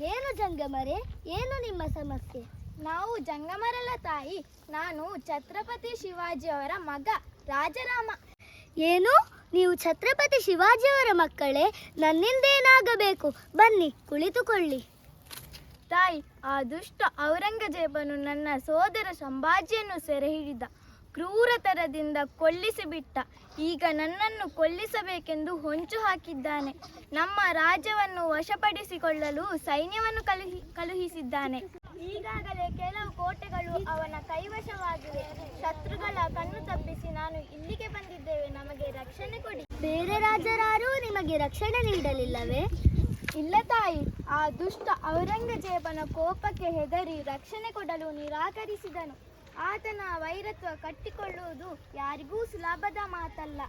ಏನು ಜಂಗಮರೇ, ಏನು ನಿಮ್ಮ ಸಮಸ್ಯೆ? ನಾವು ಜಂಗಮರಲ್ಲ ತಾಯಿ, ನಾನು ಛತ್ರಪತಿ ಶಿವಾಜಿಯವರ ಮಗ ರಾಜರಾಮ. ಏನು, ನೀವು ಛತ್ರಪತಿ ಶಿವಾಜಿಯವರ ಮಕ್ಕಳೇ? ನನ್ನಿಂದೇನಾಗಬೇಕು? ಬನ್ನಿ ಕುಳಿತುಕೊಳ್ಳಿ. ತಾಯಿ, ಆ ದುಷ್ಟ ಔರಂಗಜೇಬನು ನನ್ನ ಸೋದರ ಸಂಭಾಜಿಯನ್ನು ಸೆರೆ ಹಿಡಿದ, ಕ್ರೂರತರದಿಂದ ಕೊಲ್ಲಿಸಿಬಿಟ್ಟ. ಈಗ ನನ್ನನ್ನು ಕೊಲ್ಲಿಸಬೇಕೆಂದು ಹೊಂಚು ಹಾಕಿದ್ದಾನೆ. ನಮ್ಮ ರಾಜ್ಯವನ್ನು ವಶಪಡಿಸಿಕೊಳ್ಳಲು ಸೈನ್ಯವನ್ನು ಕಳುಹಿಸಿದ್ದಾನೆ. ಈಗಾಗಲೇ ಕೆಲವು ಕೋಟೆಗಳು ಅವನ ಕೈವಶವಾಗಿವೆ. ಶತ್ರುಗಳ ಕಣ್ಣು ತಪ್ಪಿಸಿ ನಾನು ಇಲ್ಲಿಗೆ ಬಂದಿದ್ದೇವೆ. ನಮಗೆ ರಕ್ಷಣೆ ಕೊಡಿ. ಬೇರೆ ರಾಜರಾರೂ ನಿಮಗೆ ರಕ್ಷಣೆ ನೀಡಲಿಲ್ಲವೇ? ಇಲ್ಲ ತಾಯಿ, ಆ ದುಷ್ಟ ಔರಂಗಜೇಬನ ಕೋಪಕ್ಕೆ ಹೆದರಿ ರಕ್ಷಣೆ ಕೊಡಲು ನಿರಾಕರಿಸಿದನು. ಆತನ ವೈರತ್ವ ಕಟ್ಟಿಕೊಳ್ಳುವುದು ಯಾರಿಗೂ ಸುಲಭದ ಮಾತಲ್ಲ.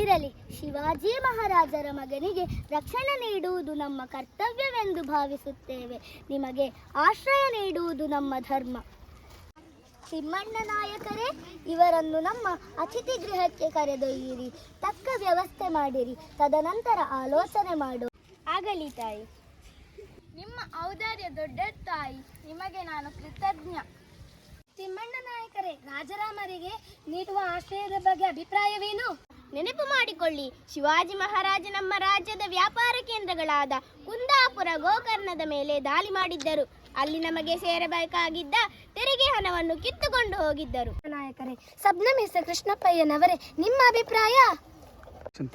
ಇರಲಿ, ಶಿವಾಜಿ ಮಹಾರಾಜರ ಮಗನಿಗೆ ರಕ್ಷಣೆ ನೀಡುವುದು ನಮ್ಮ ಕರ್ತವ್ಯವೆಂದು ಭಾವಿಸುತ್ತೇವೆ. ನಿಮಗೆ ಆಶ್ರಯ ನೀಡುವುದು ನಮ್ಮ ಧರ್ಮ. ತಿಮ್ಮಣ್ಣ ನಾಯಕರೇ, ಇವರನ್ನು ನಮ್ಮ ಅತಿಥಿ ಗೃಹಕ್ಕೆ ಕರೆದೊಯ್ಯಿರಿ. ತಕ್ಕ ವ್ಯವಸ್ಥೆ ಮಾಡಿರಿ. ತದನಂತರ ಆಲೋಚನೆ ಮಾಡು. ಆಗಲಿ ತಾಯಿ. ನಿಮ್ಮ ಔದಾರ್ಯ ದೊಡ್ಡ ತಾಯಿ, ನಿಮಗೆ ನಾನು ಕೃತಜ್ಞ. ತಿಮ್ಮಣ್ಣ ನಾಯಕರೇ, ರಾಜರಾಮರಿಗೆ ನೀಡುವ ಆಶ್ರಯದ ಬಗ್ಗೆ ಅಭಿಪ್ರಾಯವೇನು? ನೆನಪು ಮಾಡಿಕೊಳ್ಳಿ, ಶಿವಾಜಿ ಮಹಾರಾಜ ನಮ್ಮ ರಾಜ್ಯದ ವ್ಯಾಪಾರ ಕೇಂದ್ರಗಳಾದ ಕುಂದಾಪುರ, ಗೋಕರ್ಣದ ಮೇಲೆ ದಾಳಿ ಮಾಡಿದ್ದರು. ಅಲ್ಲಿ ನಮಗೆ ಸೇರಬೇಕಾಗಿದ್ದ ತೆರಿಗೆ ಹಣವನ್ನು ಕಿತ್ತುಕೊಂಡು ಹೋಗಿದ್ದರು. ನಾಯಕರೇ, ಸಬ್ನಮಿಸ್ಟರ್ ಕೃಷ್ಣಪ್ಪಯ್ಯನವರೇ, ನಿಮ್ಮ ಅಭಿಪ್ರಾಯ?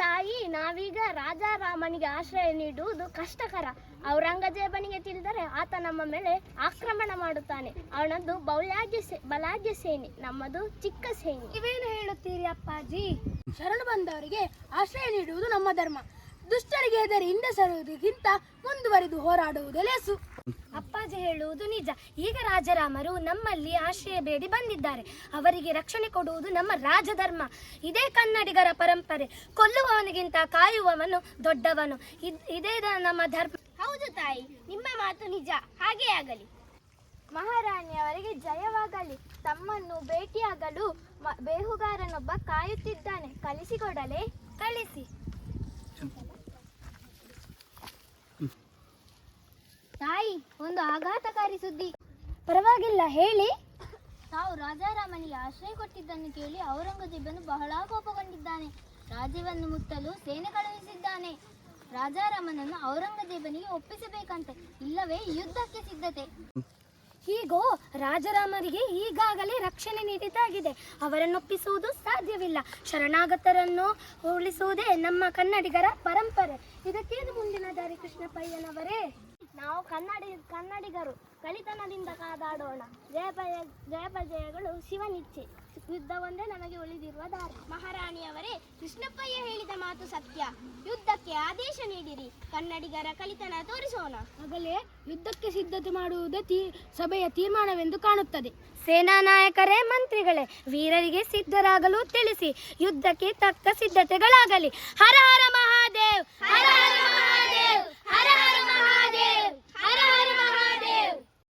ತಾಯಿ, ನಾವೀಗ ರಾಜಾರಾಮನಿಗೆ ಆಶ್ರಯ ನೀಡುವುದು ಕಷ್ಟಕರ. ಔರಂಗಜೇಬನಿಗೆ ತಿಳಿದರೆ ಆತ ನಮ್ಮ ಮೇಲೆ ಆಕ್ರಮಣ ಮಾಡುತ್ತಾನೆ. ಅವನದ್ದು ಬಲಾಢ್ಯ ಸೇನೆ, ನಮ್ಮದು ಚಿಕ್ಕ ಸೇನೆ. ನೀವೇನು ಹೇಳುತ್ತೀರಿ ಅಪ್ಪಾಜಿ? ಶರಣು ಬಂದವರಿಗೆ ಆಶ್ರಯ ನೀಡುವುದು ನಮ್ಮ ಧರ್ಮ. ದುಷ್ಟರಿಗೆ ಹೆದರಿ ಹಿಂದೆ ಸರುವುದಕ್ಕಿಂತ ಮುಂದುವರಿದು ಹೋರಾಡುವುದೇ ಲೇಸು. ಅಪ್ಪಾಜಿ ಹೇಳುವುದು ನಿಜ. ಈಗ ರಾಜರಾಮರು ನಮ್ಮಲ್ಲಿ ಆಶ್ರಯ ಬೇಡಿ ಬಂದಿದ್ದಾರೆ. ಅವರಿಗೆ ರಕ್ಷಣೆ ಕೊಡುವುದು ನಮ್ಮ ರಾಜಧರ್ಮ. ಇದೇ ಕನ್ನಡಿಗರ ಪರಂಪರೆ. ಕೊಲ್ಲುವವನಿಗಿಂತ ಕಾಯುವವನು ದೊಡ್ಡವನು. ಇದೇ ನಮ್ಮ ಧರ್ಮ. ಹೌದು ತಾಯಿ, ನಿಮ್ಮ ಮಾತು ನಿಜ. ಹಾಗೇ ಆಗಲಿ. ಮಹಾರಾಣಿಯವರಿಗೆ ಜಯವಾಗಲಿ. ತಮ್ಮನ್ನು ಭೇಟಿಯಾಗಲು ಬೇಹುಗಾರನೊಬ್ಬ ಕಾಯುತ್ತಿದ್ದಾನೆ. ಕಳಿಸಿಕೊಡಲೇ? ಕಳಿಸಿ. ತಾಯಿ, ಒಂದು ಆಘಾತಕಾರಿ ಸುದ್ದಿ. ಪರವಾಗಿಲ್ಲ, ಹೇಳಿ. ತಾವು ರಾಜಾರಾಮನಿಗೆ ಆಶ್ರಯ ಕೊಟ್ಟಿದ್ದನ್ನು ಕೇಳಿ ಔರಂಗಜೇಬನು ಬಹಳ ಕೋಪಗೊಂಡಿದ್ದಾನೆ. ರಾಜ್ಯವನ್ನು ಮುಟ್ಟಲು ಸೇನೆ ಕಳುಹಿಸಿದ್ದಾನೆ. ರಾಜಾರಾಮನನ್ನು ಔರಂಗಜೇಬನಿಗೆ ಒಪ್ಪಿಸಬೇಕಂತೆ, ಇಲ್ಲವೇ ಯುದ್ಧಕ್ಕೆ ಸಿದ್ಧತೆ. ಹೀಗೋ, ರಾಜರಾಮರಿಗೆ ಈಗಾಗಲೇ ರಕ್ಷಣೆ ನೀಡಿದ್ದಾಗಿದೆ. ಅವರನ್ನೊಪ್ಪಿಸುವುದು ಸಾಧ್ಯವಿಲ್ಲ. ಶರಣಾಗತರನ್ನು ಉಳಿಸುವುದೇ ನಮ್ಮ ಕನ್ನಡಿಗರ ಪರಂಪರೆ. ಇದಕ್ಕೇನು ಮುಂದಿನ ದಾರಿ ಕೃಷ್ಣಪ್ಪಯ್ಯನವರೇ? ನಾವು ಕನ್ನಡಿಗರು ಕಲಿತನದಿಂದ ಕಾದಾಡೋಣ. ಜಯಗಳು ಶಿವನಿಚ್ಛೆ. ಯುದ್ಧ ಒಂದೇ ನಮಗೆ ಉಳಿದಿರುವ ದಾರಿ. ಮಹಾರಾಣಿಯವರೇ, ಕೃಷ್ಣಪ್ಪಯ್ಯ ಹೇಳಿದ ಮಾತು ಸತ್ಯ. ಯುದ್ಧಕ್ಕೆ ಆದೇಶ ನೀಡಿರಿ. ಕನ್ನಡಿಗರ ಕಲಿತನ ತೋರಿಸೋಣ. ಆಗಲೇ ಯುದ್ಧಕ್ಕೆ ಸಿದ್ಧತೆ ಮಾಡುವುದೇ ಸಭೆಯ ತೀರ್ಮಾನವೆಂದು ಕಾಣುತ್ತದೆ. ಸೇನಾ ನಾಯಕರೇ, ಮಂತ್ರಿಗಳೇ, ವೀರರಿಗೆ ಸಿದ್ಧರಾಗಲು ತಿಳಿಸಿ. ಯುದ್ಧಕ್ಕೆ ತಕ್ಕ ಸಿದ್ಧತೆಗಳಾಗಲಿ. ಹರ ಹರ ಮಹಾದೇವ್. ಹರ ಹರ